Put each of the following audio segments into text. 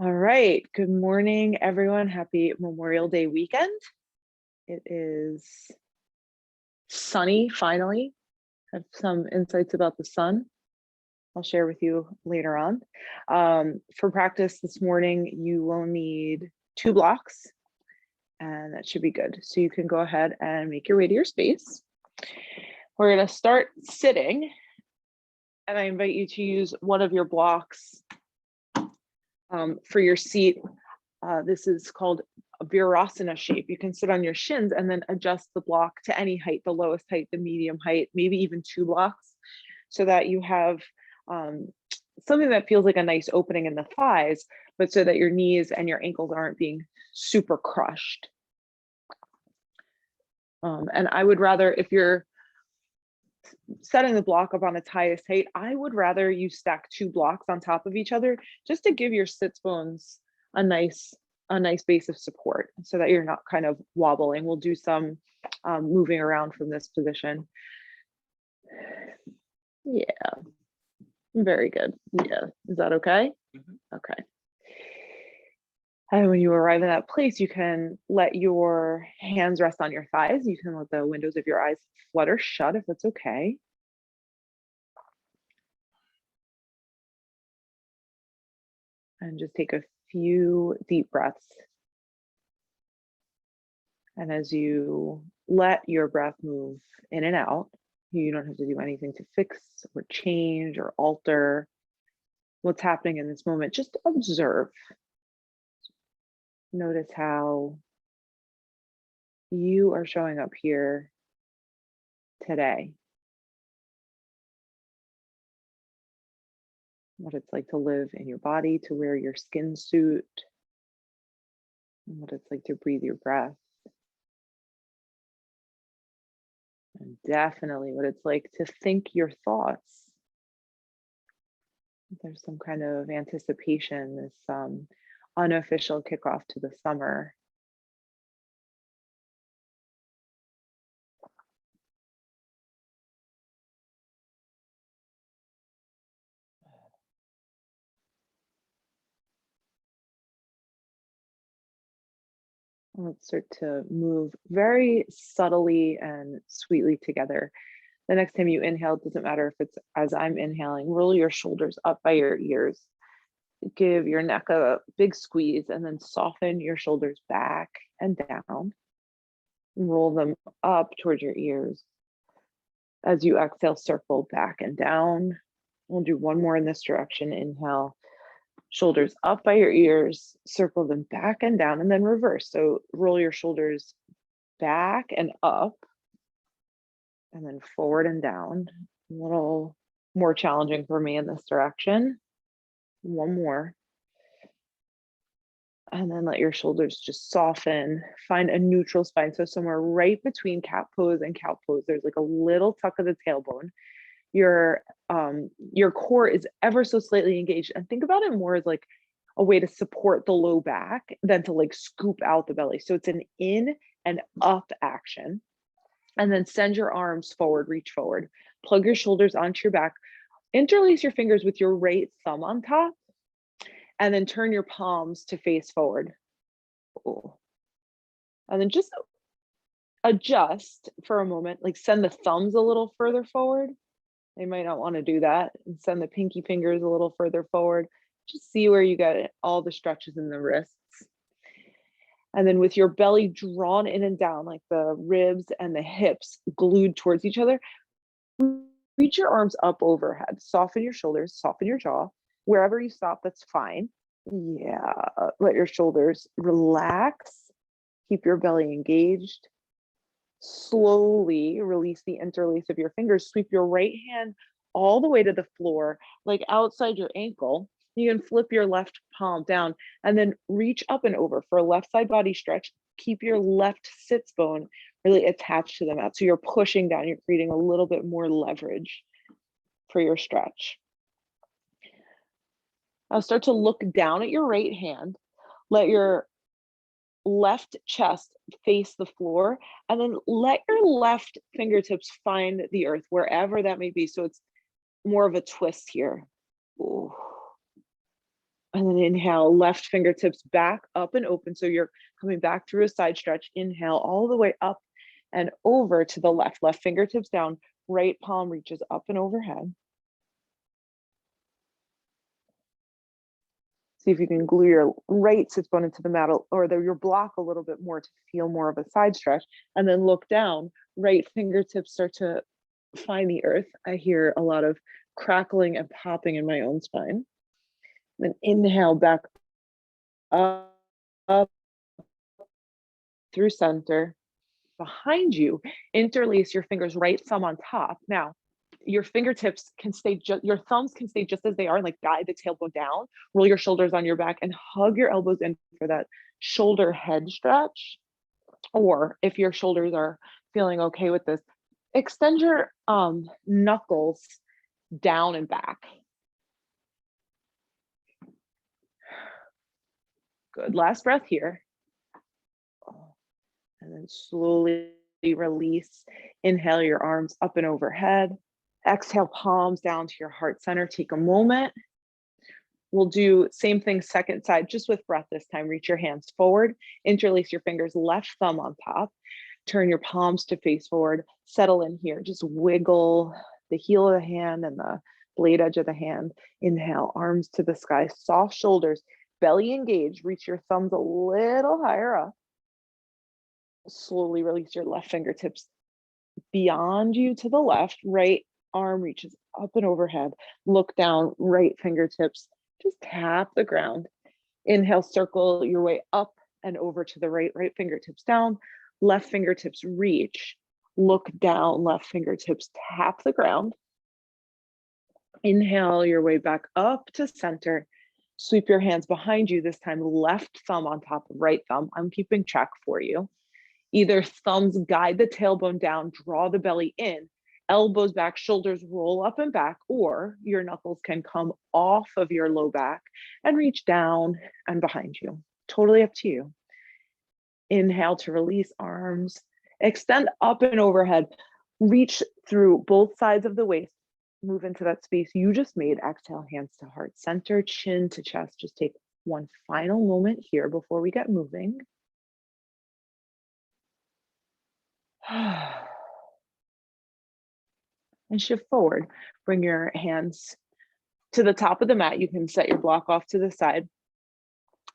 All right. Good morning, everyone. Happy Memorial Day weekend. It is sunny, finally. Have some insights about the sun I'll share with you later on. For practice this morning, you will need 2 blocks, and that should be good. So you can go ahead and make your way to your space. We're going to start sitting, and I invite you to use one of your blocks for your seat. This is called a Virasana shape. You can sit on your shins and then adjust the block to any height, the lowest height, the medium height, maybe even 2 blocks, so that you have something that feels like a nice opening in the thighs, but so that your knees and your ankles aren't being super crushed. And I would rather, if you're setting the block up on its highest height, I would rather you stack 2 blocks on top of each other just to give your sits bones a nice base of support so that you're not kind of wobbling. We'll do some moving around from this position. Yeah, very good. Yeah, is that okay? Okay. And when you arrive in that place, you can let your hands rest on your thighs. You can let the windows of your eyes flutter shut if it's okay. And just take a few deep breaths. And as you let your breath move in and out, you don't have to do anything to fix or change or alter what's happening in this moment. Just observe. Notice how you are showing up here today. What it's like to live in your body, to wear your skin suit, and what it's like to breathe your breath. And definitely what it's like to think your thoughts. There's some kind of anticipation, this unofficial kickoff to the summer. Let's start to move very subtly and sweetly together. The next time you inhale, it doesn't matter if it's as I'm inhaling, roll your shoulders up by your ears. Give your neck a big squeeze and then soften your shoulders back and down. Roll them up towards your ears. As you exhale, circle back and down. We'll do one more in this direction. Inhale, shoulders up by your ears, circle them back and down, and then reverse. So roll your shoulders back and up, and then forward and down. A little more challenging for me in this direction. One more. And then let your shoulders just soften. Find a neutral spine. So somewhere right between cat pose and cow pose, there's like a little tuck of the tailbone. Your core is ever so slightly engaged. And think about it more as like a way to support the low back than to like scoop out the belly. So it's an in and up action. And then send your arms forward, reach forward. Plug your shoulders onto your back. Interlace your fingers with your right thumb on top. And then turn your palms to face forward. Ooh. And then just adjust for a moment, like send the thumbs a little further forward. They might not want to do that. And send the pinky fingers a little further forward. Just see where you get all the stretches in the wrists. And then with your belly drawn in and down, like the ribs and the hips glued towards each other, reach your arms up overhead. Soften your shoulders, soften your jaw. Wherever you stop, that's fine. Yeah, let your shoulders relax. Keep your belly engaged. Slowly release the interlace of your fingers. Sweep your right hand all the way to the floor, like outside your ankle. You can flip your left palm down and then reach up and over for a left side body stretch. Keep your left sits bone really attached to the mat. So you're pushing down, you're creating a little bit more leverage for your stretch. Now start to look down at your right hand. Let your left chest face the floor, and then let your left fingertips find the earth wherever that may be. So it's more of a twist here. Ooh. And then inhale, left fingertips back up and open. So you're coming back through a side stretch. Inhale all the way up and over to the left. Left fingertips down, right palm reaches up and overhead. See if you can glue your right sits bone into the mat or your block a little bit more to feel more of a side stretch. And then look down, right fingertips start to find the earth. I hear a lot of crackling and popping in my own spine. Then inhale back up, up through center. Behind you, interlace your fingers, right thumb on top. Now, your fingertips can stay, your thumbs can stay just as they are, like guide the tailbone down, roll your shoulders on your back and hug your elbows in for that shoulder head stretch. Or if your shoulders are feeling okay with this, extend your knuckles down and back. Good, last breath here. And then slowly release. Inhale your arms up and overhead. Exhale, palms down to your heart center. Take a moment. We'll do same thing, second side, just with breath this time. Reach your hands forward, interlace your fingers, left thumb on top. Turn your palms to face forward. Settle in here. Just wiggle the heel of the hand and the blade edge of the hand. Inhale, arms to the sky, soft shoulders, belly engaged. Reach your thumbs a little higher up. Slowly release your left fingertips beyond you to the left. Right arm reaches up and overhead. Look down, right fingertips just tap the ground. Inhale, circle your way up and over to the right. Right fingertips down, left fingertips reach. Look down, left fingertips tap the ground. Inhale your way back up to center. Sweep your hands behind you, this time left thumb on top of right thumb. I'm keeping track for you. Either thumbs guide the tailbone down, draw the belly in, elbows back, shoulders roll up and back, or your knuckles can come off of your low back and reach down and behind you. Totally up to you. Inhale to release arms, extend up and overhead, reach through both sides of the waist, move into that space you just made. Exhale, hands to heart center, chin to chest. Just take one final moment here before we get moving. And shift forward. Bring your hands to the top of the mat. You can set your block off to the side.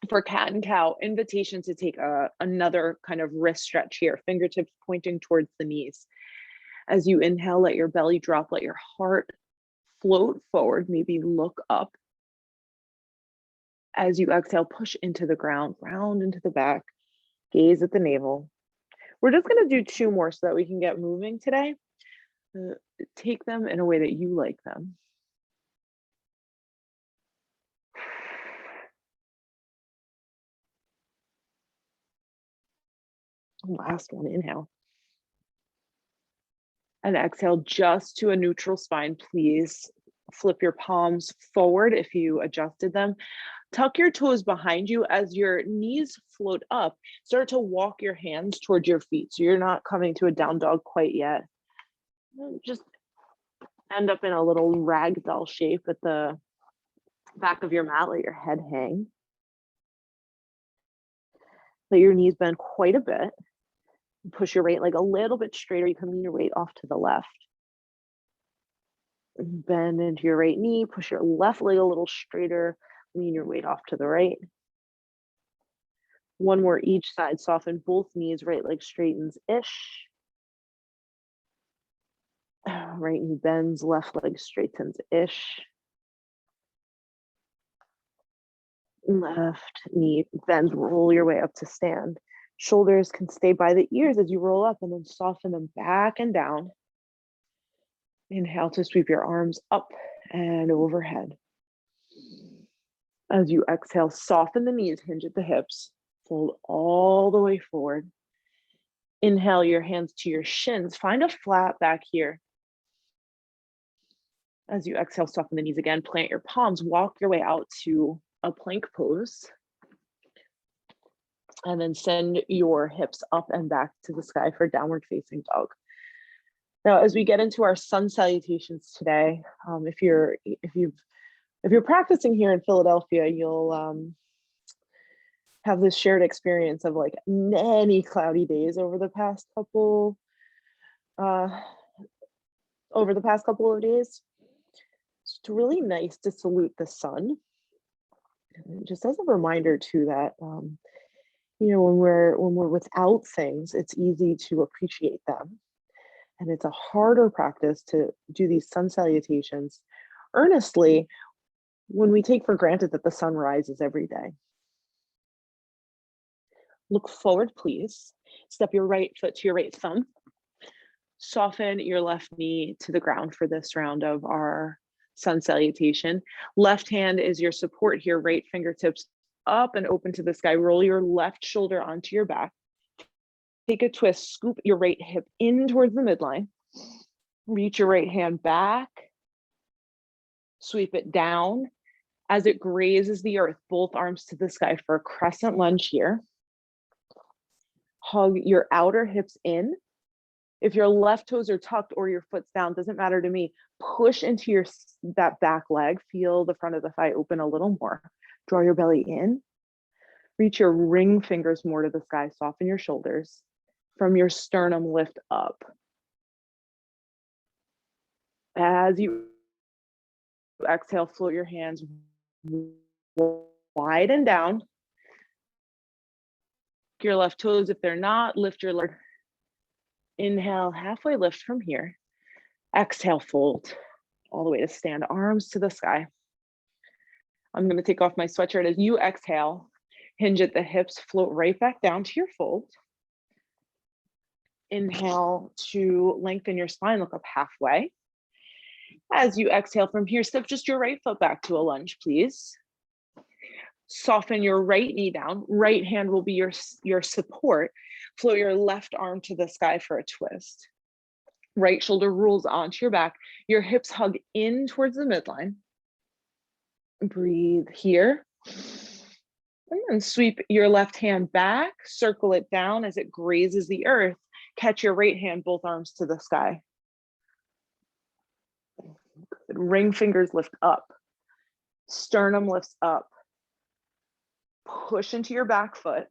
For cat and cow, invitation to take another kind of wrist stretch here, fingertips pointing towards the knees. As you inhale, let your belly drop, let your heart float forward, maybe look up. As you exhale, push into the ground, round into the back, gaze at the navel. We're just going to do two more so that we can get moving today. Take them in a way that you like them. Last one, inhale. And exhale just to a neutral spine, please. Flip your palms forward if you adjusted them. Tuck your toes behind you as your knees float up. Start to walk your hands toward your feet. So you're not coming to a down dog quite yet. Just end up in a little ragdoll shape at the back of your mat. Let your head hang. Let your knees bend quite a bit. Push your right leg a little bit straighter. You can lean your weight off to the left. Bend into your right knee. Push your left leg a little straighter. Lean your weight off to the right. One more each side. Soften both knees. Right leg straightens-ish. Right knee bends. Left leg straightens-ish. Left knee bends. Roll your way up to stand. Shoulders can stay by the ears as you roll up, and then soften them back and down. Inhale to sweep your arms up and overhead. As you exhale, soften the knees, hinge at the hips, fold all the way forward. Inhale your hands to your shins. Find a flat back here. As you exhale, soften the knees again, plant your palms, walk your way out to a plank pose. And then send your hips up and back to the sky for downward facing dog. Now, as we get into our sun salutations today, if you've If you're practicing here in Philadelphia, you'll have this shared experience of like many cloudy days over the past couple of days. It's really nice to salute the sun. And just as a reminder too that you know, when we're without things, it's easy to appreciate them. And it's a harder practice to do these sun salutations earnestly when we take for granted that the sun rises every day. Look forward, please. Step your right foot to your right thumb. Soften your left knee to the ground for this round of our sun salutation. Left hand is your support here, right fingertips up and open to the sky. Roll your left shoulder onto your back. Take a twist, scoop your right hip in towards the midline. Reach your right hand back. Sweep it down. As it grazes the earth, both arms to the sky for a crescent lunge here. Hug your outer hips in. If your left toes are tucked or your foot's down, doesn't matter to me. Push into that back leg. Feel the front of the thigh open a little more. Draw your belly in. Reach your ring fingers more to the sky. Soften your shoulders. From your sternum, lift up. As you exhale, float your hands wide and down. Your left toes, if they're not, lift your leg. Inhale, halfway lift from here. Exhale, fold all the way to stand, arms to the sky. I'm going to take off my sweatshirt. As you exhale, hinge at the hips, float right back down to your fold. Inhale to lengthen your spine, look up halfway. As you exhale from here, step just your right foot back to a lunge, please. Soften your right knee down. Right hand will be your support. Float your left arm to the sky for a twist. Right shoulder rolls onto your back. Your hips hug in towards the midline. Breathe here. And then sweep your left hand back, circle it down as it grazes the earth. Catch your right hand, both arms to the sky. Ring fingers lift up. Sternum lifts up. Push into your back foot.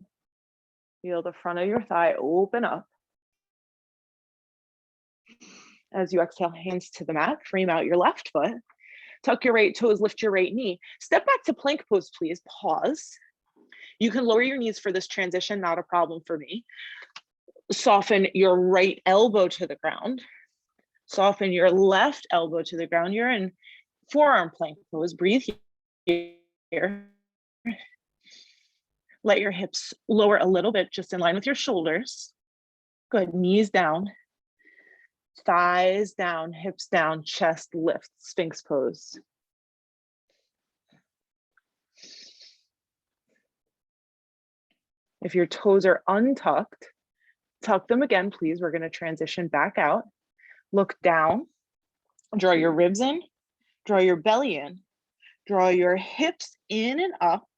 Feel the front of your thigh open up. As you exhale, hands to the mat, frame out your left foot. Tuck your right toes, lift your right knee. Step back to plank pose, please. Pause. You can lower your knees for this transition, not a problem for me. Soften your right elbow to the ground. Soften your left elbow to the ground. You're in forearm plank pose. Breathe here. Let your hips lower a little bit, just in line with your shoulders. Good, knees down, thighs down, hips down, chest lift, Sphinx pose. If your toes are untucked, tuck them again, please. We're gonna transition back out. Look down, draw your ribs in, draw your belly in, draw your hips in and up.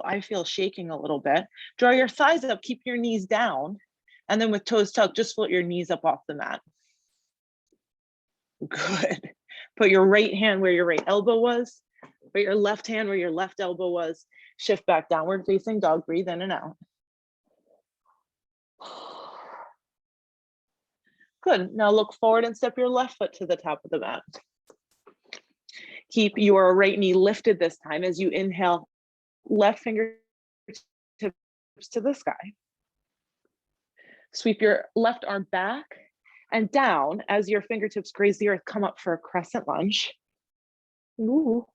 I feel shaking a little bit. Draw your thighs up, keep your knees down. And then with toes tucked, just float your knees up off the mat. Good. Put your right hand where your right elbow was. Put your left hand where your left elbow was. Shift back, downward facing dog. Breathe in and out. Good. Now look forward and step your left foot to the top of the mat. Keep your right knee lifted this time as you inhale. Left fingertips to the sky. Sweep your left arm back and down as your fingertips graze the earth. Come up for a crescent lunge. Ooh.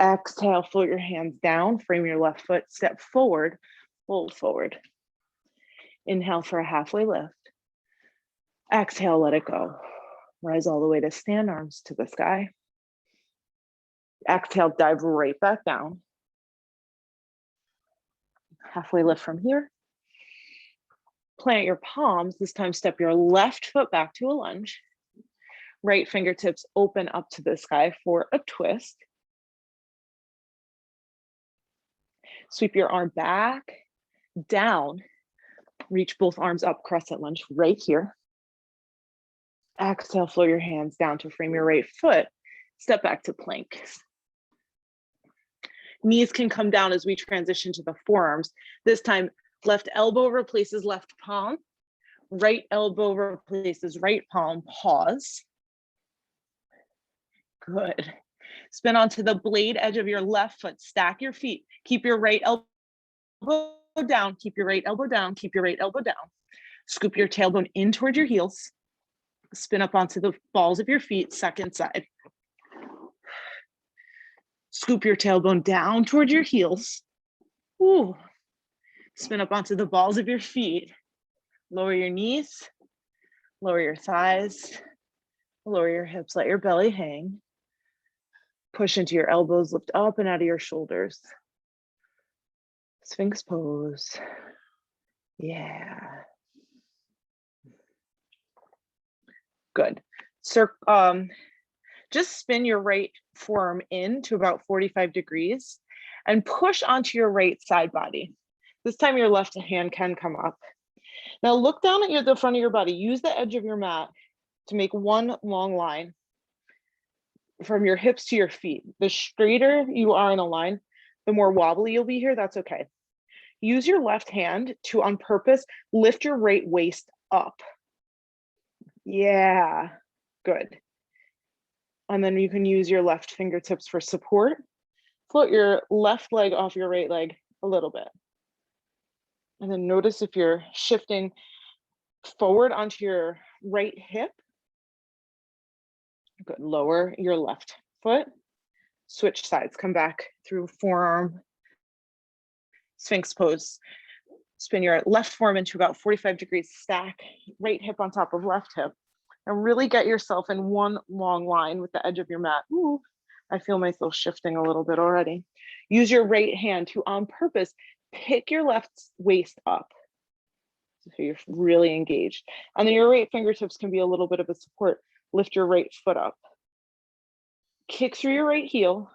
Exhale, float your hands down, frame your left foot, step forward, fold forward. Inhale for a halfway lift. Exhale, let it go. Rise all the way to stand, arms to the sky. Exhale, dive right back down. Halfway lift from here. Plant your palms. This time, step your left foot back to a lunge. Right fingertips open up to the sky for a twist. Sweep your arm back, down. Reach both arms up, crescent lunge right here. Exhale, float your hands down to frame your right foot. Step back to plank. Knees can come down as we transition to the forearms. This time, left elbow replaces left palm, right elbow replaces right palm, pause. Good. Spin onto the blade edge of your left foot, stack your feet, keep your right elbow down, keep your right elbow down, keep your right elbow down. Scoop your tailbone in towards your heels, spin up onto the balls of your feet, second side. Scoop your tailbone down towards your heels. Ooh. Spin up onto the balls of your feet. Lower your knees, lower your thighs, lower your hips, let your belly hang. Push into your elbows, lift up and out of your shoulders. Sphinx pose. Yeah. Good. Just spin your right forearm in to about 45 degrees and push onto your right side body. This time your left hand can come up. Now look down at the front of your body. Use the edge of your mat to make one long line from your hips to your feet. The straighter you are in a line, the more wobbly you'll be here. That's okay. Use your left hand to, on purpose, lift your right waist up. Yeah, good. And then you can use your left fingertips for support. Float your left leg off your right leg a little bit. And then notice if you're shifting forward onto your right hip. Good, lower your left foot. Switch sides, come back through forearm, Sphinx pose. Spin your left forearm into about 45 degrees, stack right hip on top of left hip. And really get yourself in one long line with the edge of your mat. Ooh, I feel myself shifting a little bit already. Use your right hand to, on purpose, pick your left waist up. So you're really engaged. And then your right fingertips can be a little bit of a support. Lift your right foot up. Kick through your right heel.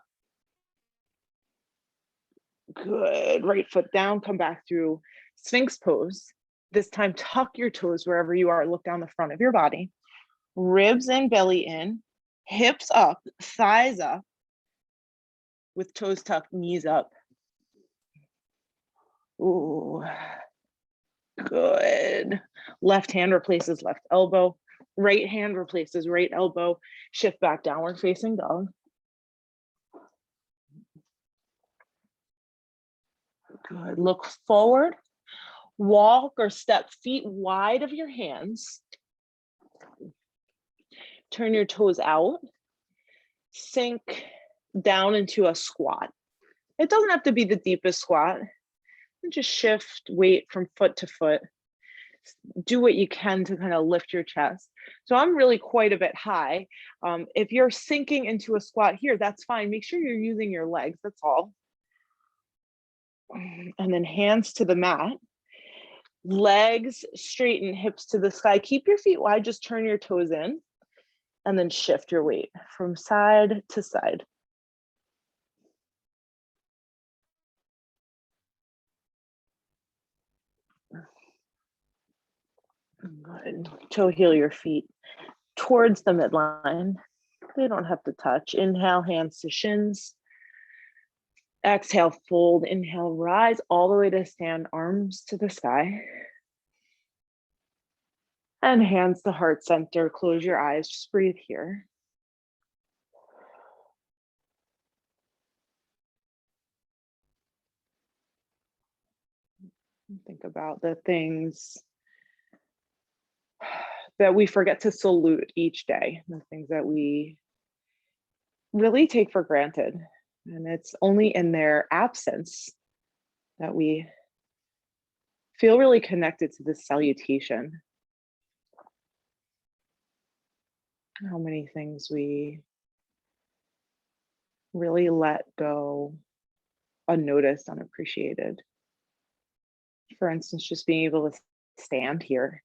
Good, right foot down, come back through Sphinx pose. This time, tuck your toes wherever you are. Look down the front of your body. Ribs and belly in, hips up, thighs up, with toes tucked, knees up. Ooh, good. Left hand replaces left elbow. Right hand replaces right elbow. Shift back, downward facing dog. Good, look forward. Walk or step feet wide of your hands. Turn your toes out. Sink down into a squat. It doesn't have to be the deepest squat. Just shift weight from foot to foot. Do what you can to kind of lift your chest. So I'm really quite a bit high. If you're sinking into a squat here, that's fine. Make sure you're using your legs, that's all. And then hands to the mat. Legs straighten, hips to the sky. Keep your feet wide, just turn your toes in. And then shift your weight from side to side. Good. Toe heel your feet towards the midline. They don't have to touch. Inhale, hands to shins. Exhale, fold. Inhale, rise all the way to stand, arms to the sky. And hands to heart center. Close your eyes, just breathe here. Think about the things that we forget to salute each day, the things that we really take for granted. And it's only in their absence that we feel really connected to this salutation. How many things we really let go unnoticed, unappreciated. For instance, just being able to stand here.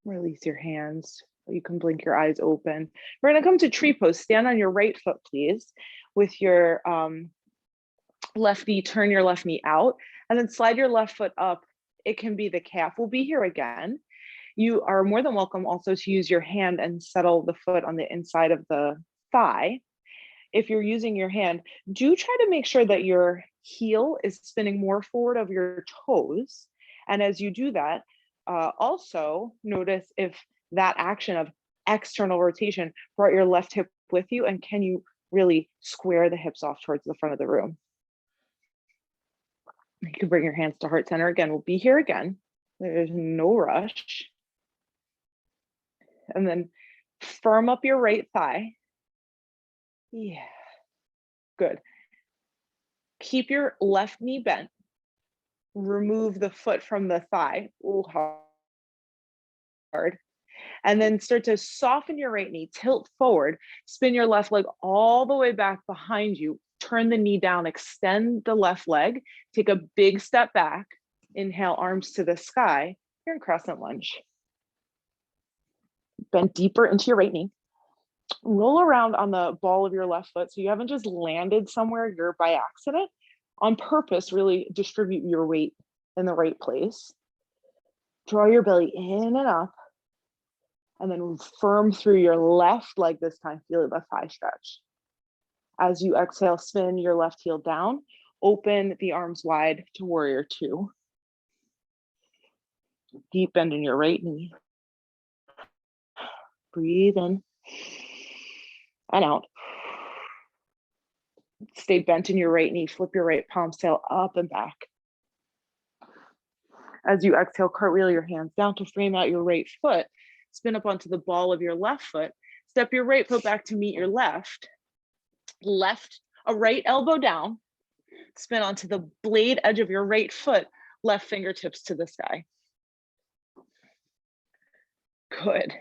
Release your hands. You can blink your eyes open. We're going to come to tree pose. Stand on your right foot, please. With your left knee, turn your left knee out. and then slide your left foot up. It can be the calf. We'll be here again. You are more than welcome also to use your hand and settle the foot on the inside of the thigh. If you're using your hand, do try to make sure that your heel is spinning more forward of your toes. And as you do that, also notice if that action of external rotation brought your left hip with you, and can you really square the hips off towards the front of the room. You can bring your hands to heart center again. We'll be here again. There's no rush. And then firm up your right thigh. Yeah, good. Keep your left knee bent. Remove the foot from the thigh. Ooh, hard. And then start to soften your right knee, tilt forward, spin your left leg all the way back behind you, turn the knee down, extend the left leg, take a big step back, inhale, arms to the sky. You're in crescent lunge. Bend deeper into your right knee. Roll around on the ball of your left foot so you haven't just landed somewhere you're by accident. On purpose, really distribute your weight in the right place. Draw your belly in and up, and then firm through your left leg this time. Feel the thigh stretch. As you exhale, spin your left heel down, open the arms wide to warrior two. Deep bend in your right knee. Breathe in and out. Stay bent in your right knee. Flip your right palm, sail up and back. As you exhale, cartwheel your hands down to frame out your right foot. Spin up onto the ball of your left foot. Step your right foot back to meet your left. A right elbow down. Spin onto the blade edge of your right foot. Left fingertips to the sky. Good.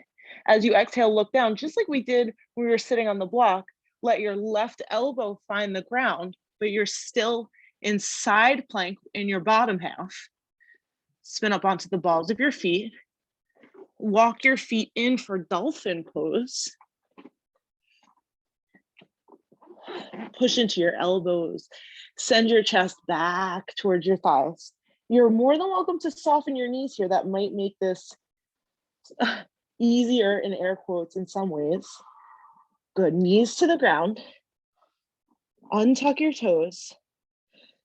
As you exhale, look down, just like we did when we were sitting on the block. Let your left elbow find the ground, but you're still in side plank in your bottom half. Spin up onto the balls of your feet. Walk your feet in for dolphin pose. Push into your elbows. Send your chest back towards your thighs. You're more than welcome to soften your knees here. That might make this easier in air quotes in some ways. Good, knees to the ground. Untuck your toes.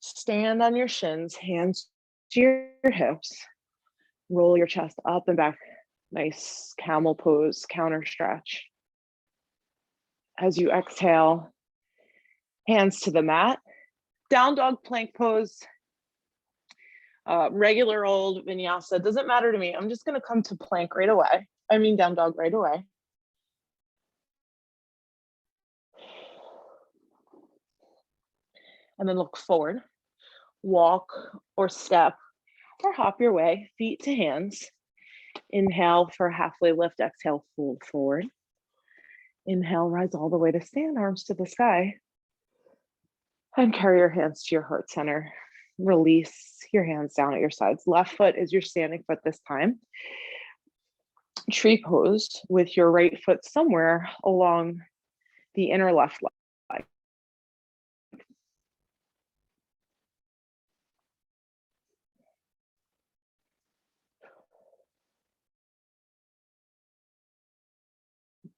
Stand on your shins, hands to your hips. Roll your chest up and back. Nice camel pose, counter stretch. As you exhale, hands to the mat. Down dog plank pose. Regular old vinyasa, doesn't matter to me. I'm just gonna come to plank right away. Down dog right away. And then look forward. Walk or step or hop your way, feet to hands. Inhale for halfway lift, exhale, fold forward. Inhale, rise all the way to stand, arms to the sky. And carry your hands to your heart center. Release your hands down at your sides. Left foot is your standing foot this time. Tree pose with your right foot somewhere along the inner left leg.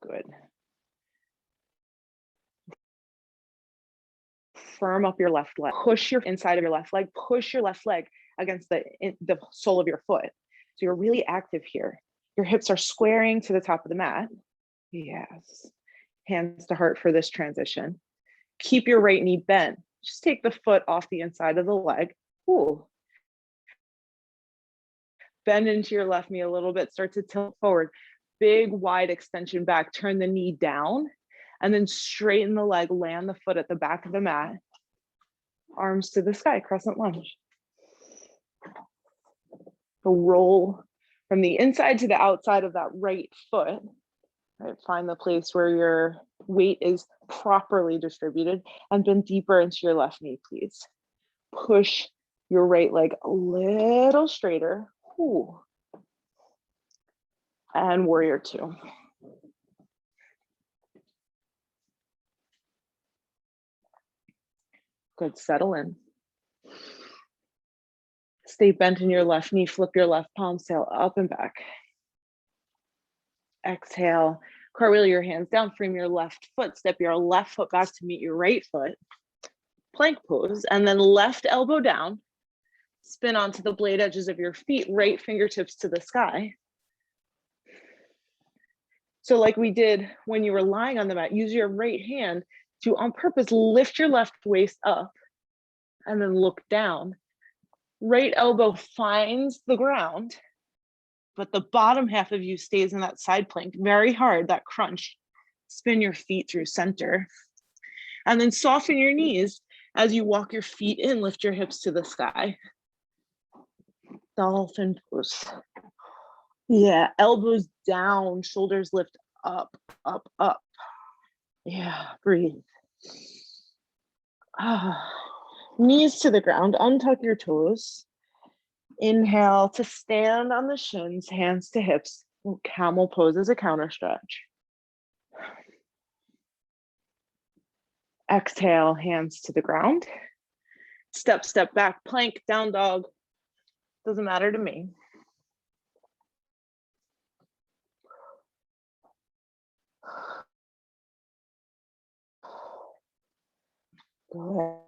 Good. Firm up your left leg. Push your inside of your left leg. Push your left leg against the sole of your foot. So you're really active here. Your hips are squaring to the top of the mat. Yes. Hands to heart for this transition. Keep your right knee bent. Just take the foot off the inside of the leg. Ooh. Bend into your left knee a little bit. Start to tilt forward. Big wide extension back. Turn the knee down and then straighten the leg. Land the foot at the back of the mat. Arms to the sky, crescent lunge. So roll from the inside to the outside of that right foot. Right, find the place where your weight is properly distributed and bend deeper into your left knee, please. Push your right leg a little straighter. Ooh. And warrior two. Good, settle in. Stay bent in your left knee, flip your left palm, sail up and back. Exhale, cartwheel your hands down, frame your left foot, step your left foot back to meet your right foot. Plank pose, and then left elbow down, spin onto the blade edges of your feet, right fingertips to the sky. So like we did when you were lying on the mat, use your right hand to, on purpose, lift your left waist up and then look down. Right elbow finds the ground, but the bottom half of you stays in that side plank, very hard, that crunch. Spin your feet through center. And then soften your knees as you walk your feet in, lift your hips to the sky. Dolphin pose. Yeah, elbows down, shoulders lift up, up, up. Yeah, breathe. Knees to the ground, untuck your toes. Inhale to stand on the shins, hands to hips. Camel pose as a counter stretch. Exhale, hands to the ground. Step, step back, plank, down dog. Doesn't matter to me. Go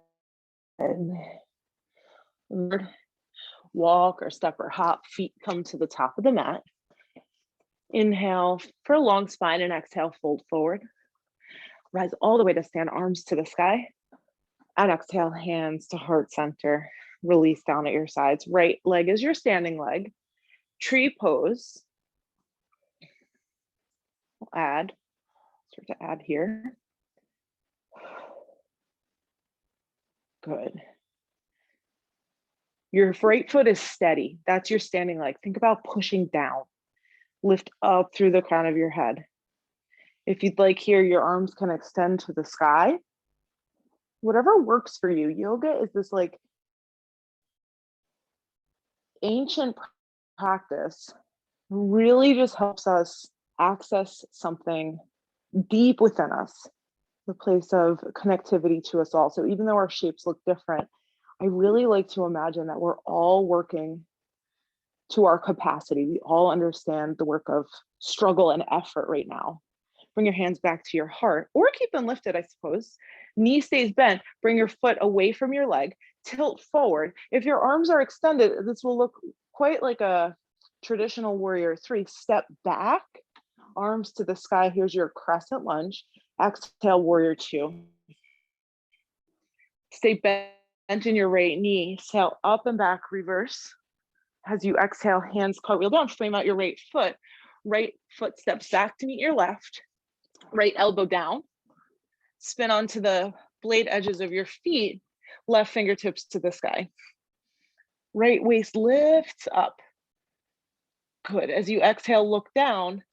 ahead. Walk or step or hop, feet come to the top of the mat. Inhale for a long spine and exhale, fold forward. Rise all the way to stand, arms to the sky. And exhale, hands to heart center. Release down at your sides. Right leg is your standing leg. Tree pose. We'll add, start to add here. Good. Your right foot is steady. That's your standing leg. Think about pushing down. Lift up through the crown of your head. If you'd like here, your arms can extend to the sky. Whatever works for you. Yoga is this like ancient practice, really just helps us access something deep within us, the place of connectivity to us all. So even though our shapes look different, I really like to imagine that we're all working to our capacity. We all understand the work of struggle and effort right now. Bring your hands back to your heart, or keep them lifted, I suppose. Knee stays bent, bring your foot away from your leg, tilt forward. If your arms are extended, this will look quite like a traditional warrior three. Step back, arms to the sky. Here's your crescent lunge. Exhale, warrior two. Stay bent in your right knee, sail up and back, reverse. As you exhale, hands cartwheel down, frame out your right foot. Right foot steps back to meet your left. Right elbow down. Spin onto the blade edges of your feet. Left fingertips to the sky. Right waist lifts up. Good. As you exhale, look down.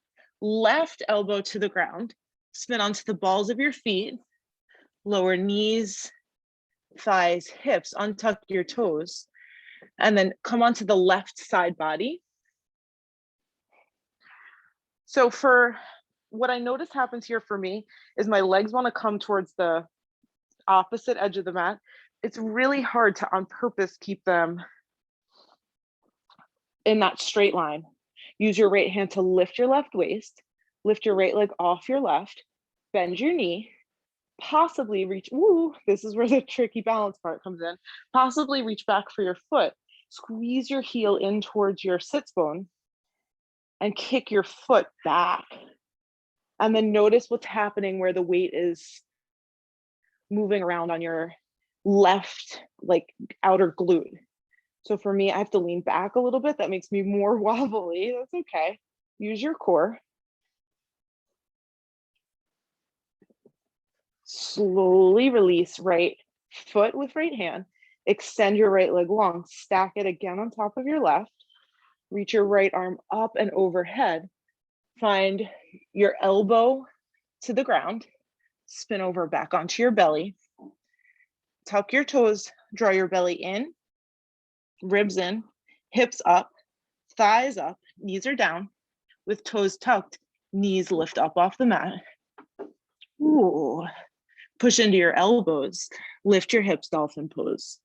Left elbow to the ground. Spin onto the balls of your feet. Lower knees, thighs, hips. Untuck your toes. And then come onto the left side body. So for what I notice happens here for me is my legs want to come towards the opposite edge of the mat. It's really hard to on purpose keep them in that straight line. Use your right hand to lift your left waist, lift your right leg off your left, bend your knee, possibly reach, ooh, this is where the tricky balance part comes in, possibly reach back for your foot, squeeze your heel in towards your sits bone and kick your foot back. And then notice what's happening where the weight is moving around on your left, like outer glute. So for me, I have to lean back a little bit. That makes me more wobbly. That's okay. Use your core. Slowly release right foot with right hand. Extend your right leg long. Stack it again on top of your left. Reach your right arm up and overhead. Find your elbow to the ground. Spin over back onto your belly. Tuck your toes. Draw your belly in. Ribs in. Hips up. Thighs up. Knees are down. With toes tucked, knees lift up off the mat. Ooh. Push into your elbows. Lift your hips, dolphin pose.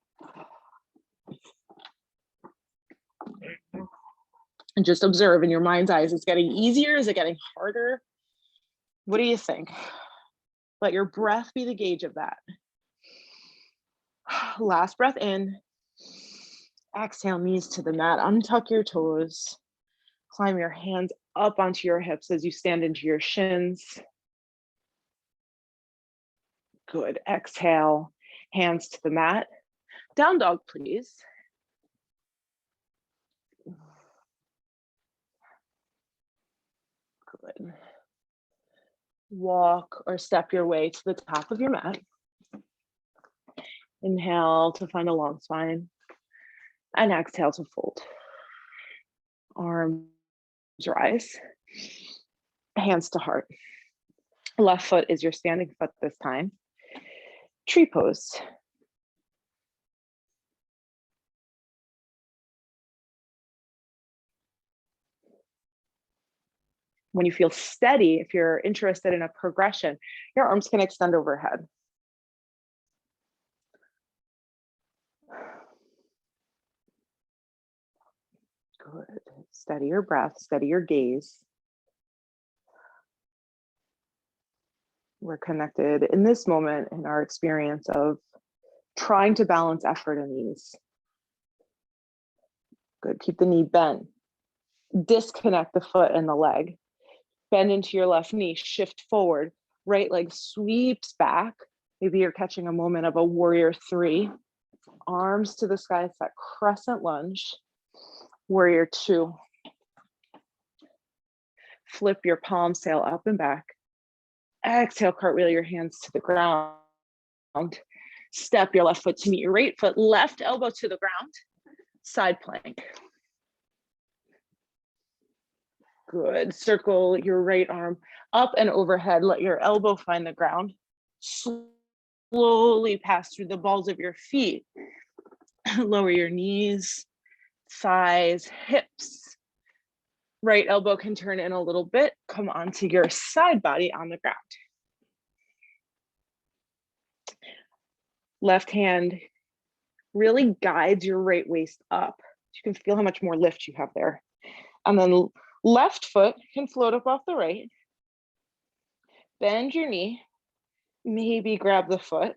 And just observe in your mind's eyes. It's getting easier. Is it getting harder? What do you think? Let your breath be the gauge of that. Last breath in. Exhale, knees to the mat. Untuck your toes. Climb your hands up onto your hips as you stand into your shins. Good. Exhale, hands to the mat. Down dog, please. Good. Walk or step your way to the top of your mat. Inhale to find a long spine. And exhale to fold. Arms rise. Hands to heart. Left foot is your standing foot this time. Tree pose. When you feel steady, if you're interested in a progression, your arms can extend overhead. Good. Steady your breath, steady your gaze. We're connected in this moment in our experience of trying to balance effort and ease. Good. Keep the knee bent. Disconnect the foot and the leg. Bend into your left knee, shift forward. Right leg sweeps back. Maybe you're catching a moment of a warrior three. Arms to the sky, it's that crescent lunge. Warrior two. Flip your palms, sail up and back. Exhale, cartwheel your hands to the ground. Step your left foot to meet your right foot, left elbow to the ground. Side plank. Good. Circle your right arm up and overhead. Let your elbow find the ground. Slowly pass through the balls of your feet. Lower your knees, thighs, hips. Right elbow can turn in a little bit. Come onto your side body on the ground. Left hand really guides your right waist up. You can feel how much more lift you have there. And then left foot can float up off the right. Bend your knee. Maybe grab the foot.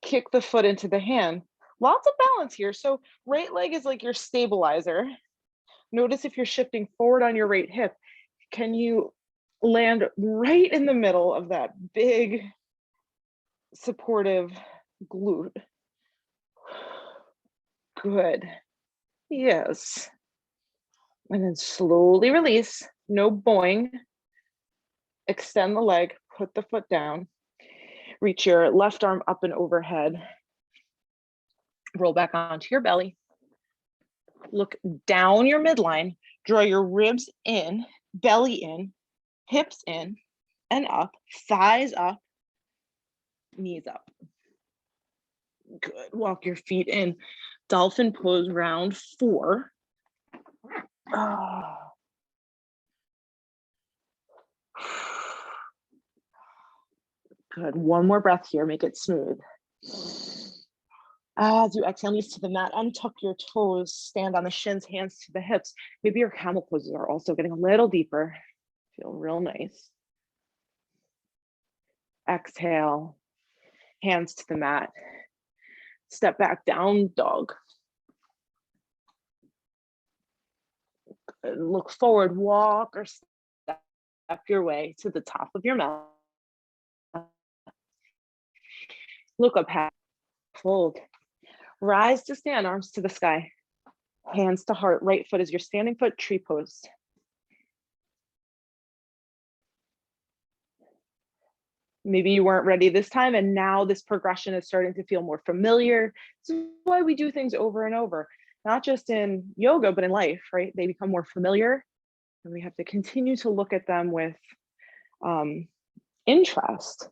Kick the foot into the hand. Lots of balance here. So right leg is like your stabilizer. Notice if you're shifting forward on your right hip, can you land right in the middle of that big supportive glute? Good. Yes. And then slowly release. No boing. Extend the leg, put the foot down. Reach your left arm up and overhead. Roll back onto your belly. Look down your midline. Draw your ribs in, belly in, hips in, and up. Thighs up, knees up. Good. Walk your feet in. Dolphin pose, round 4. Good. One more breath here. Make it smooth. As you exhale, knees to the mat, untuck your toes, stand on the shins, hands to the hips. Maybe your camel poses are also getting a little deeper. Feel real nice. Exhale, hands to the mat. Step back, down dog. Look forward, walk or step your way to the top of your mat. Look up, fold. Rise to stand, arms to the sky. Hands to heart, right foot is your standing foot, tree pose. Maybe you weren't ready this time and now this progression is starting to feel more familiar. This is why we do things over and over, not just in yoga, but in life, right? They become more familiar and we have to continue to look at them with interest.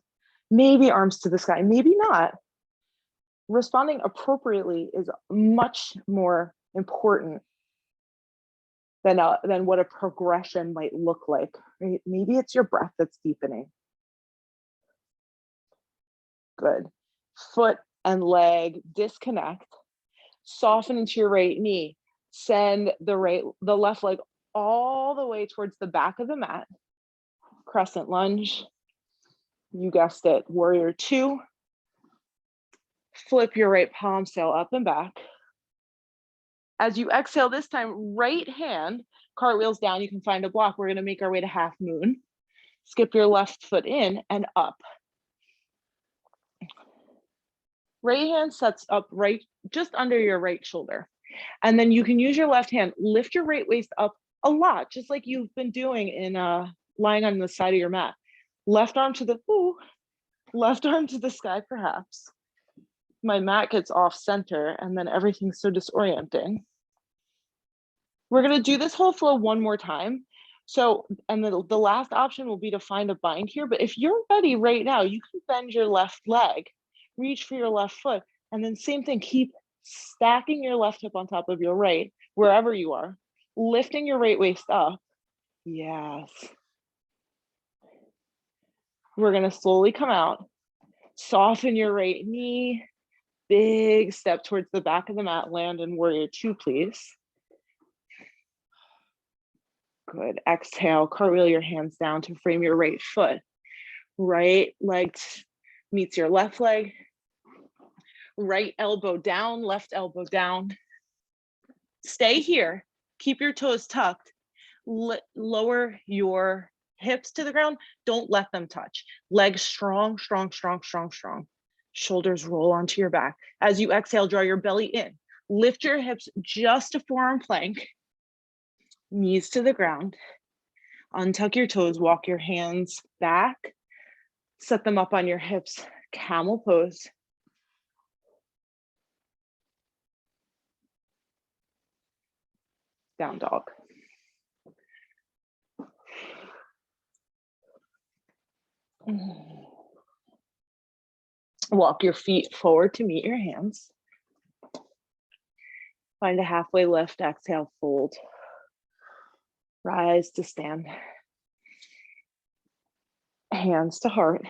Maybe arms to the sky, maybe not. Responding appropriately is much more important than what a progression might look like, right? Maybe it's your breath that's deepening. Good. Foot and leg disconnect. Soften into your right knee. Send the left leg all the way towards the back of the mat. Crescent lunge. You guessed it, warrior two. Flip your right palm, sail up and back. As you exhale this time, right hand, cartwheels down, you can find a block. We're gonna make our way to half moon. Skip your left foot in and up. Right hand sets up right just under your right shoulder. And then you can use your left hand, lift your right waist up a lot, just like you've been doing in lying on the side of your mat. Left arm to the sky, perhaps. My mat gets off center and then everything's so disorienting. We're gonna do this whole flow one more time. So, and the last option will be to find a bind here, but if you're ready right now, you can bend your left leg, reach for your left foot, and then same thing, keep stacking your left hip on top of your right, wherever you are, lifting your right waist up. Yes. We're gonna slowly come out, soften your right knee, big step towards the back of the mat, land in warrior two, please. Good, exhale, cartwheel your hands down to frame your right foot. Right leg meets your left leg. Right elbow down, left elbow down. Stay here, keep your toes tucked. Lower your hips to the ground, don't let them touch. Legs strong, strong, strong, strong, strong. Shoulders roll onto your back. As you exhale, draw your belly in. Lift your hips just to forearm plank. Knees to the ground. Untuck your toes, walk your hands back. Set them up on your hips, camel pose. Down dog. Walk your feet forward to meet your hands. Find a halfway lift, exhale, fold. Rise to stand. Hands to heart.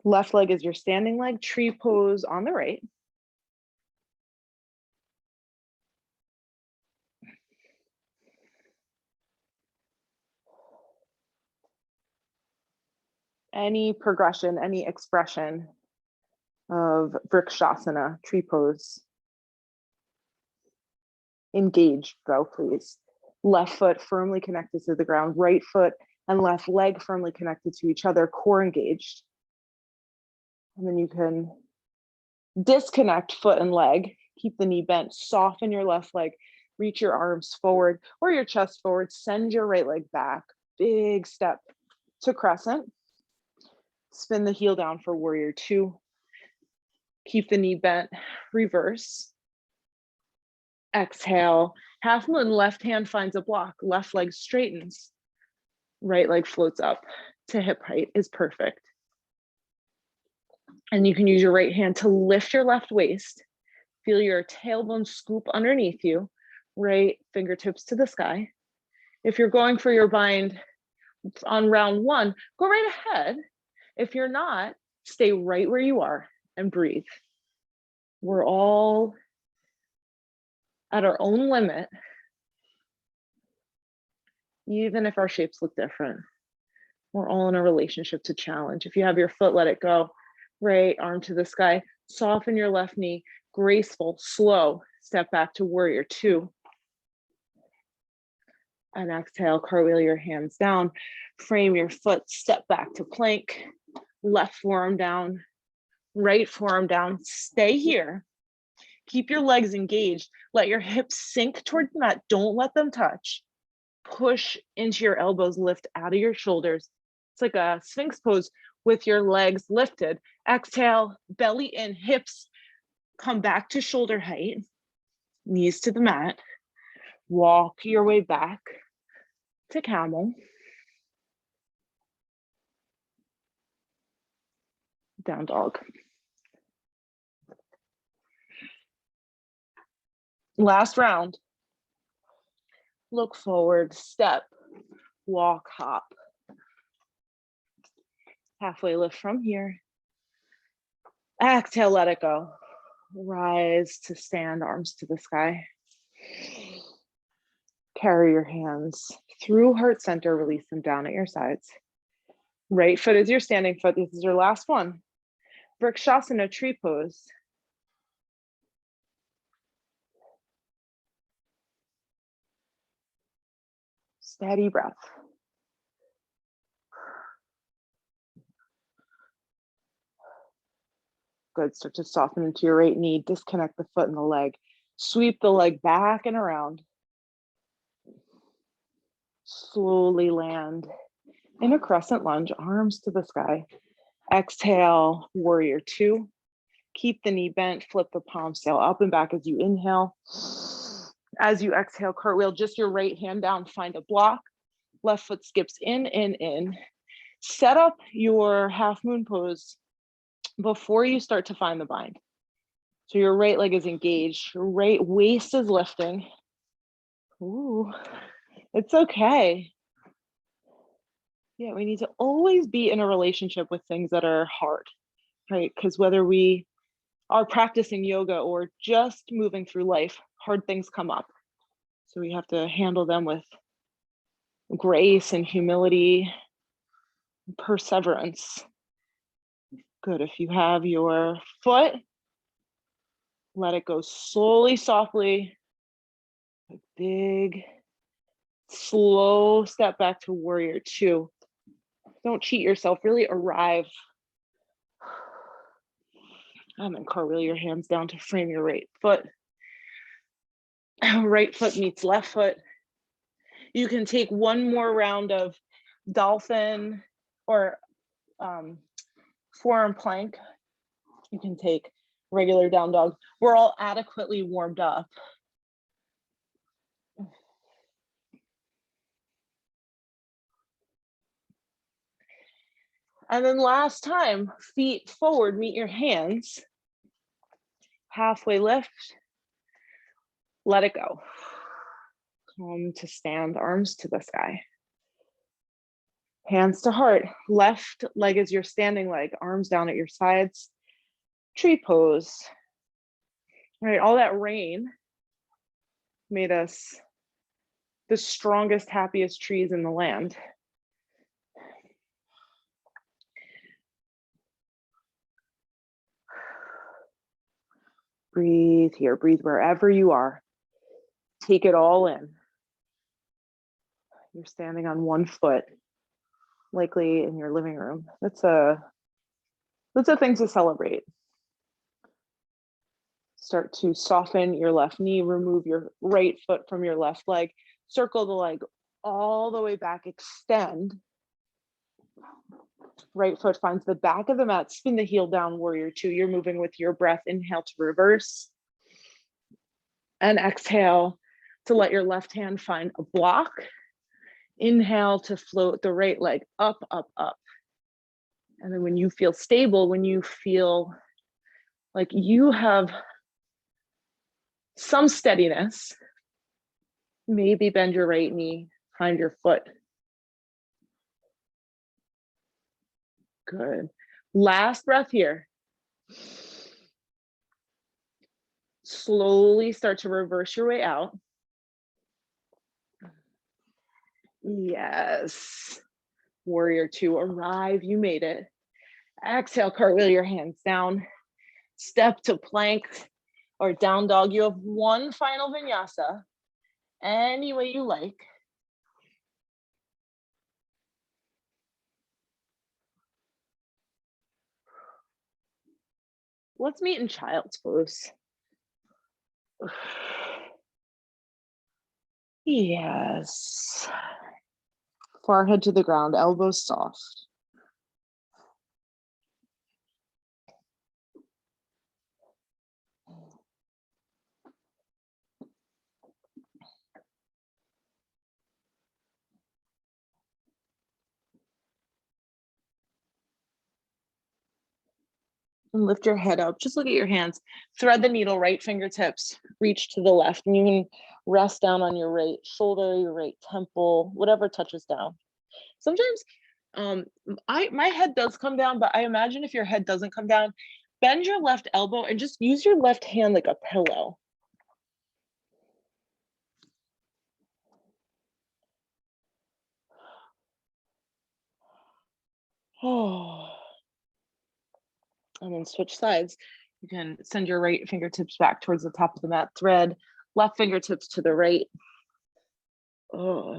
Left leg is your standing leg, tree pose on the right. Any progression, any expression of Vrikshasana, tree pose. Engaged though, please. Left foot firmly connected to the ground, right foot and left leg firmly connected to each other, core engaged. And then you can disconnect foot and leg, keep the knee bent, soften your left leg, reach your arms forward or your chest forward, send your right leg back, big step to crescent. Spin the heel down for warrior two. Keep the knee bent, reverse. Exhale, half moon, left hand finds a block, left leg straightens, right leg floats up to hip height is perfect. And you can use your right hand to lift your left waist. Feel your tailbone scoop underneath you, right fingertips to the sky. If you're going for your bind on round one, go right ahead. If you're not, stay right where you are and breathe. We're all at our own limit, even if our shapes look different. We're all in a relationship to challenge. If you have your foot, let it go. Right arm to the sky, soften your left knee, graceful, slow, step back to warrior two. And exhale, cartwheel your hands down, frame your foot, step back to plank, left forearm down, right forearm down, stay here. Keep your legs engaged, let your hips sink toward the mat, don't let them touch. Push into your elbows, lift out of your shoulders. It's like a Sphinx pose with your legs lifted. Exhale, belly in, hips come back to shoulder height, knees to the mat. Walk your way back to camel. Down dog. Last round. Look forward, step, walk, hop. Halfway lift from here. Exhale, let it go. Rise to stand, arms to the sky. Carry your hands through heart center, release them down at your sides. Right foot is your standing foot. This is your last one. Vrikshasana, tree pose. Steady breath. Good, start to soften into your right knee, disconnect the foot and the leg. Sweep the leg back and around. Slowly land in a crescent lunge, arms to the sky. Exhale, warrior two. Keep the knee bent, flip the palms, sail up and back as you inhale. As you exhale, cartwheel, just your right hand down, find a block. Left foot skips in. Set up your half moon pose before you start to find the bind. So your right leg is engaged, your right waist is lifting. Ooh, it's okay. Yeah, we need to always be in a relationship with things that are hard, right? Because whether we are practicing yoga or just moving through life, hard things come up. So we have to handle them with grace and humility, and perseverance. Good. If you have your foot, let it go slowly, softly. A big, slow step back to warrior two. Don't cheat yourself, really arrive. And then cartwheel your hands down to frame your right foot. Right foot meets left foot. You can take one more round of dolphin or forearm plank. You can take regular down dog. We're all adequately warmed up. And then last time, feet forward, meet your hands. Halfway lift, let it go. Come to stand, arms to the sky. Hands to heart, left leg is your standing leg, arms down at your sides. Tree pose. Right, all that rain made us the strongest, happiest trees in the land. Breathe here, breathe wherever you are. Take it all in. You're standing on one foot, likely in your living room. That's a thing to celebrate. Start to soften your left knee, remove your right foot from your left leg, circle the leg all the way back, extend. Right foot finds the back of the mat, spin the heel down, warrior two. You're moving with your breath. Inhale to reverse. And exhale to let your left hand find a block. Inhale to float the right leg up, up, up. And then when you feel stable, when you feel like you have some steadiness, maybe bend your right knee, find your foot. Good. Last breath here. Slowly start to reverse your way out. Yes. Warrior two, arrive, you made it. Exhale, cartwheel your hands down. Step to plank or down dog. You have one final vinyasa, any way you like. Let's meet in child's pose. Yes. Forehead to the ground, elbows soft. And lift your head up. Just look at your hands. Thread the needle, right fingertips, reach to the left, and you can rest down on your right shoulder, your right temple, whatever touches down. Sometimes my head does come down, but I imagine if your head doesn't come down, bend your left elbow and just use your left hand like a pillow. Oh, and then switch sides. You can send your right fingertips back towards the top of the mat thread, left fingertips to the right. Oh.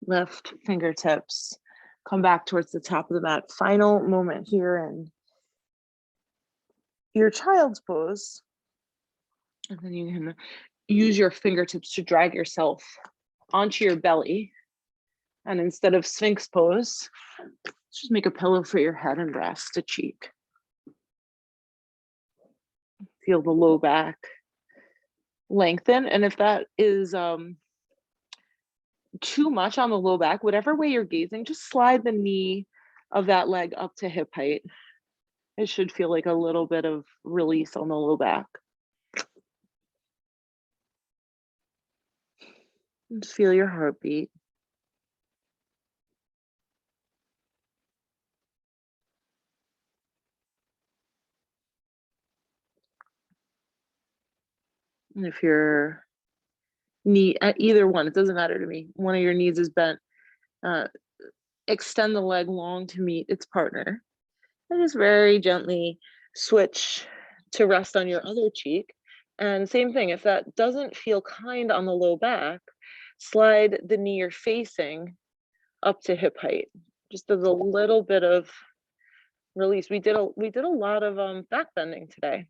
Left fingertips come back towards the top of the mat. Final moment here in your child's pose. And then you can use your fingertips to drag yourself onto your belly. And instead of Sphinx pose, just make a pillow for your head and rest a cheek. Feel the low back lengthen. And if that is too much on the low back, whatever way you're gazing, just slide the knee of that leg up to hip height. It should feel like a little bit of release on the low back. Just feel your heartbeat. And if your knee, either one, it doesn't matter to me, one of your knees is bent, extend the leg long to meet its partner. And just very gently switch to rest on your other cheek. And same thing, if that doesn't feel kind on the low back, slide the knee you're facing up to hip height. Just as a little bit of release. We did a lot of back bending today.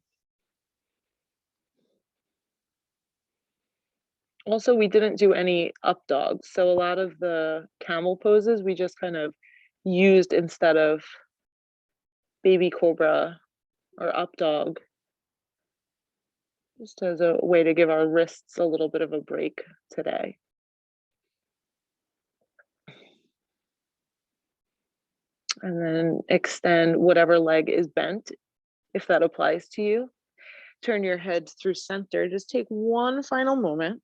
Also, we didn't do any up dogs. So a lot of the camel poses we just kind of used instead of baby cobra or up dog, just as a way to give our wrists a little bit of a break today. And then extend whatever leg is bent, if that applies to you. Turn your head through center. Just take one final moment.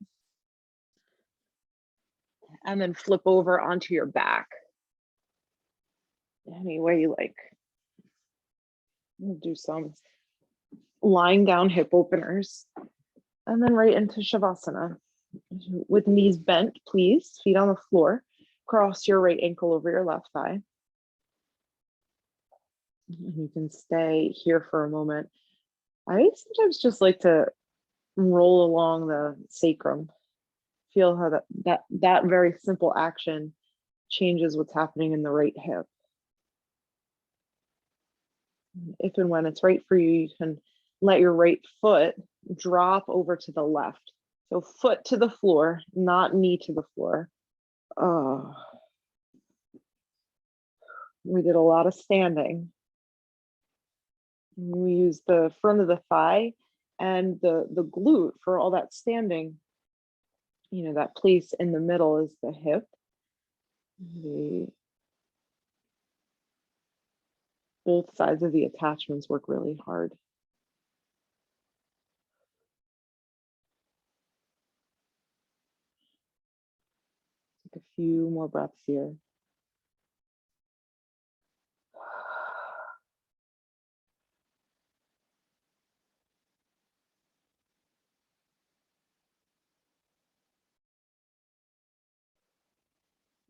And then flip over onto your back. Any way you like. We'll do some lying down hip openers. And then right into Shavasana. With knees bent, please. Feet on the floor. Cross your right ankle over your left thigh. And you can stay here for a moment. I sometimes just like to roll along the sacrum. Feel how that very simple action changes what's happening in the right hip. If and when it's right for you, you can let your right foot drop over to the left. So foot to the floor, not knee to the floor. Oh, we did a lot of standing. We use the front of the thigh and the glute for all that standing. You know, that place in the middle is the hip. Both sides of the attachments work really hard. Take a few more breaths here.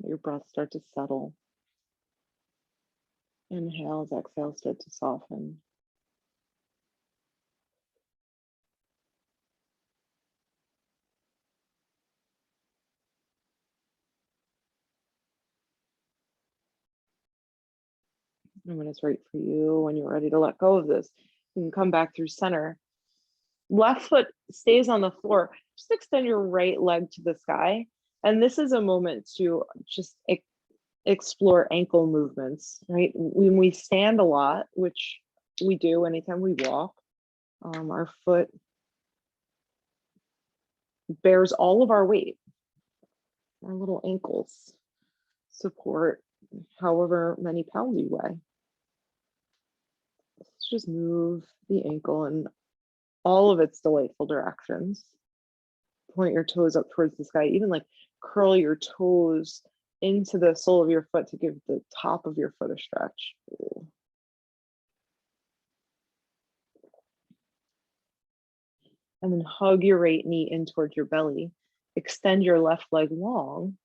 Let your breath start to settle. Inhales, exhales start to soften. And when it's right for you, when you're ready to let go of this, you can come back through center. Left foot stays on the floor. Just extend your right leg to the sky. And this is a moment to just explore ankle movements, right? When we stand a lot, which we do anytime we walk, our foot bears all of our weight. Our little ankles support however many pounds you weigh. Let's just move the ankle in all of its delightful directions. Point your toes up towards the sky, even like curl your toes into the sole of your foot to give the top of your foot a stretch. And then hug your right knee in towards your belly. Extend your left leg long.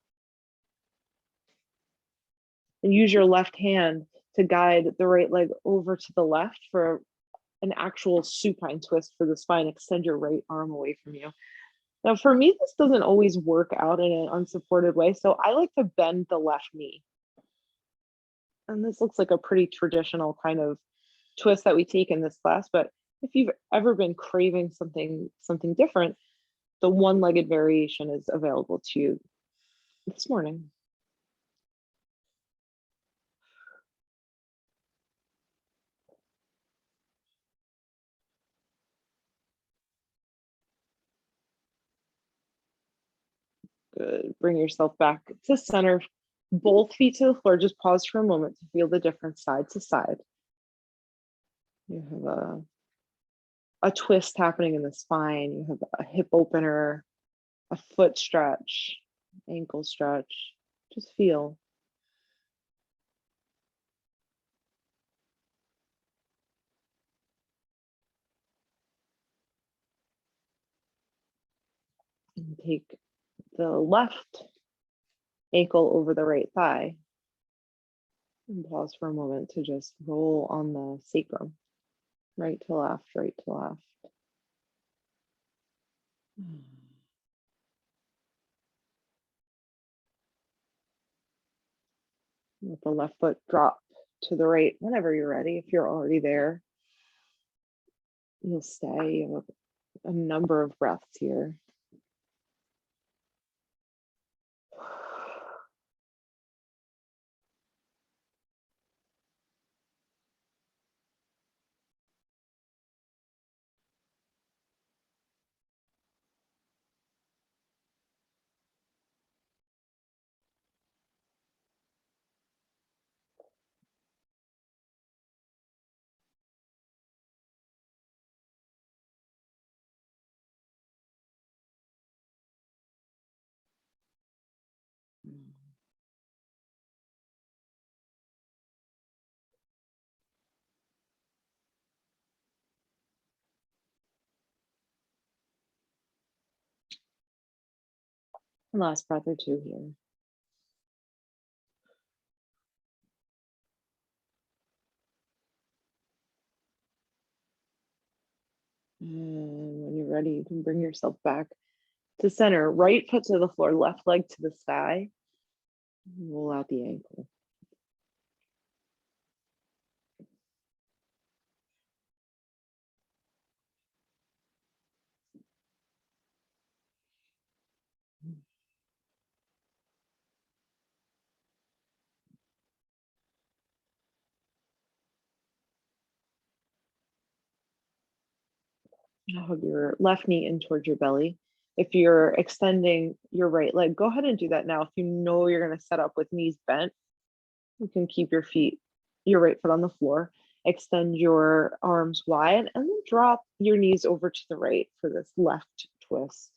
And use your left hand to guide the right leg over to the left for an actual supine twist for the spine. Extend your right arm away from you. Now, for me, this doesn't always work out in an unsupported way, so I like to bend the left knee. And this looks like a pretty traditional kind of twist that we take in this class, but if you've ever been craving something different, the one-legged variation is available to you this morning. Good. Bring yourself back to center. Both feet to the floor. Just pause for a moment to feel the difference side to side. You have a twist happening in the spine. You have a hip opener, a foot stretch, ankle stretch. Just feel. And take the left ankle over the right thigh. And pause for a moment to just roll on the sacrum. Right to left, right to left. Let the left foot drop to the right whenever you're ready. If you're already there, you'll stay. You have a number of breaths here. And last breath or two here. And when you're ready, you can bring yourself back to center. Right foot to the floor, left leg to the sky. Roll out the ankle. Hug your left knee in towards your belly. If you're extending your right leg, go ahead and do that now. If you know you're going to set up with knees bent, you can keep your right foot on the floor. Extend your arms wide and then drop your knees over to the right for this left twist.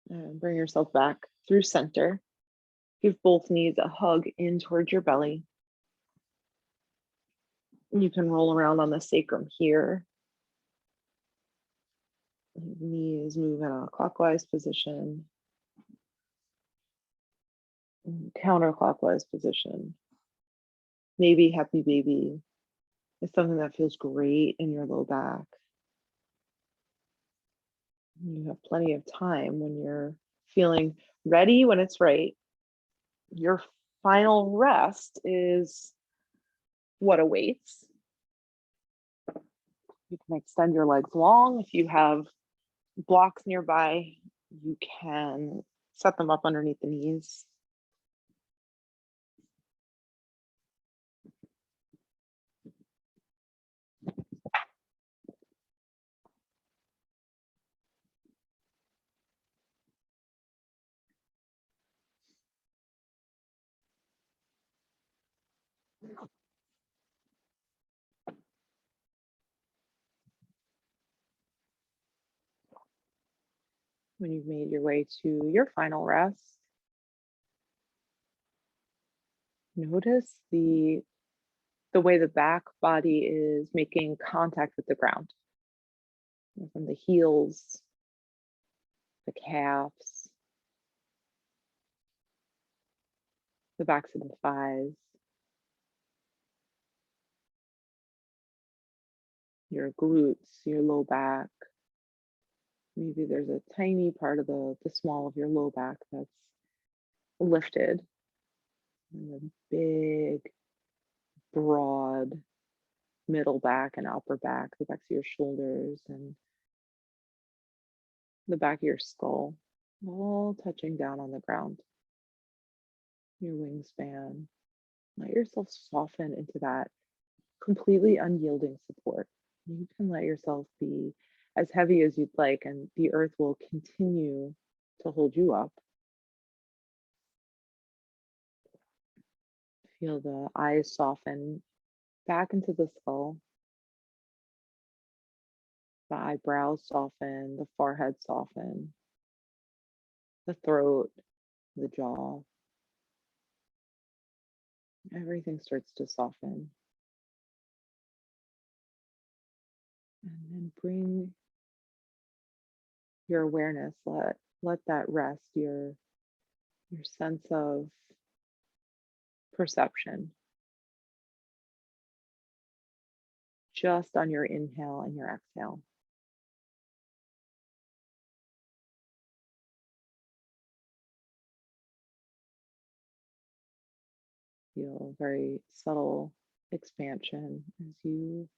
And bring yourself back through center. Give both knees a hug in towards your belly. You can roll around on the sacrum here. Knees move in a clockwise position, counterclockwise position. Maybe happy baby is something that feels great in your low back. You have plenty of time when you're feeling ready, when it's right. Your final rest is what awaits. You can extend your legs long. If you have blocks nearby, you can set them up underneath the knees. When you've made your way to your final rest, notice the way the back body is making contact with the ground, from the heels, the calves, the backs of the thighs, your glutes, your low back. Maybe there's a tiny part of the small of your low back that's lifted, and the big, broad middle back and upper back, the backs of your shoulders and the back of your skull, all touching down on the ground. Your wingspan. Let yourself soften into that completely unyielding support. You can let yourself be as heavy as you'd like, and the earth will continue to hold you up. Feel the eyes soften back into the skull, the eyebrows soften, the forehead soften, the throat, the jaw. Everything starts to soften. And then bring your awareness, let that rest, your sense of perception just on your inhale and your exhale. Feel very subtle expansion as you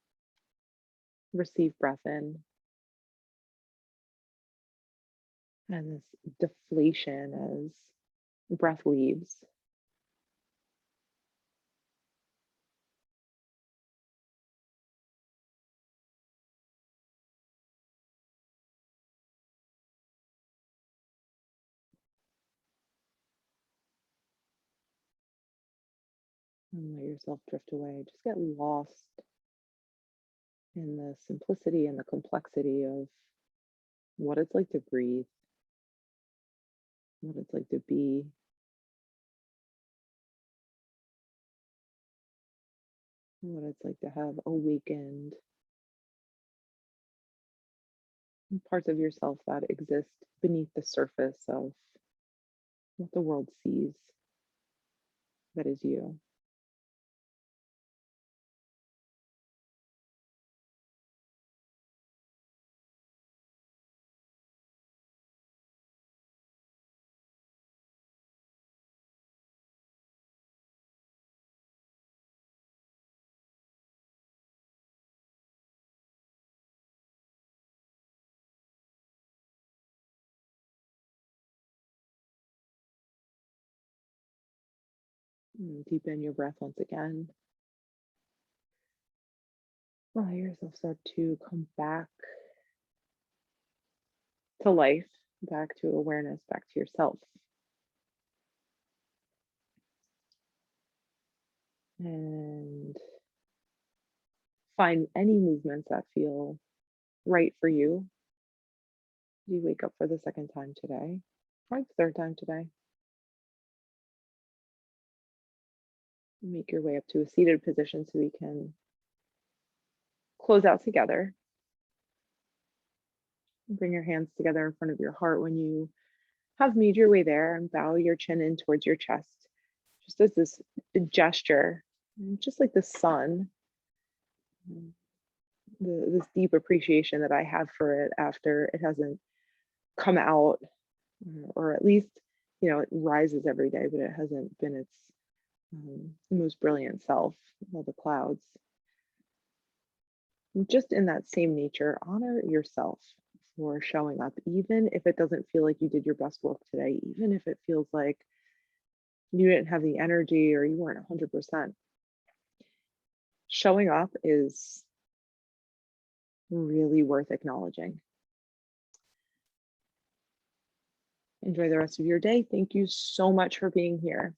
receive breath in, and this deflation as breath leaves. And let yourself drift away. Just get lost in the simplicity and the complexity of what it's like to breathe, what it's like to be, what it's like to have awakened parts of yourself that exist beneath the surface of what the world sees that is you. Deepen your breath once again. Allow yourself start to come back to life, back to awareness, back to yourself. And find any movements that feel right for you. You wake up for the second time today, or the third time today. Make your way up to a seated position so we can close out together. Bring your hands together in front of your heart when you have made your way there, and bow your chin in towards your chest, just as this gesture, just like the sun, this deep appreciation that I have for it after it hasn't come out, or at least, it rises every day, but it hasn't been its most brilliant self, all the clouds. Just in that same nature, honor yourself for showing up, even if it doesn't feel like you did your best work today, even if it feels like you didn't have the energy or you weren't 100%. Showing up is really worth acknowledging. Enjoy the rest of your day. Thank you so much for being here.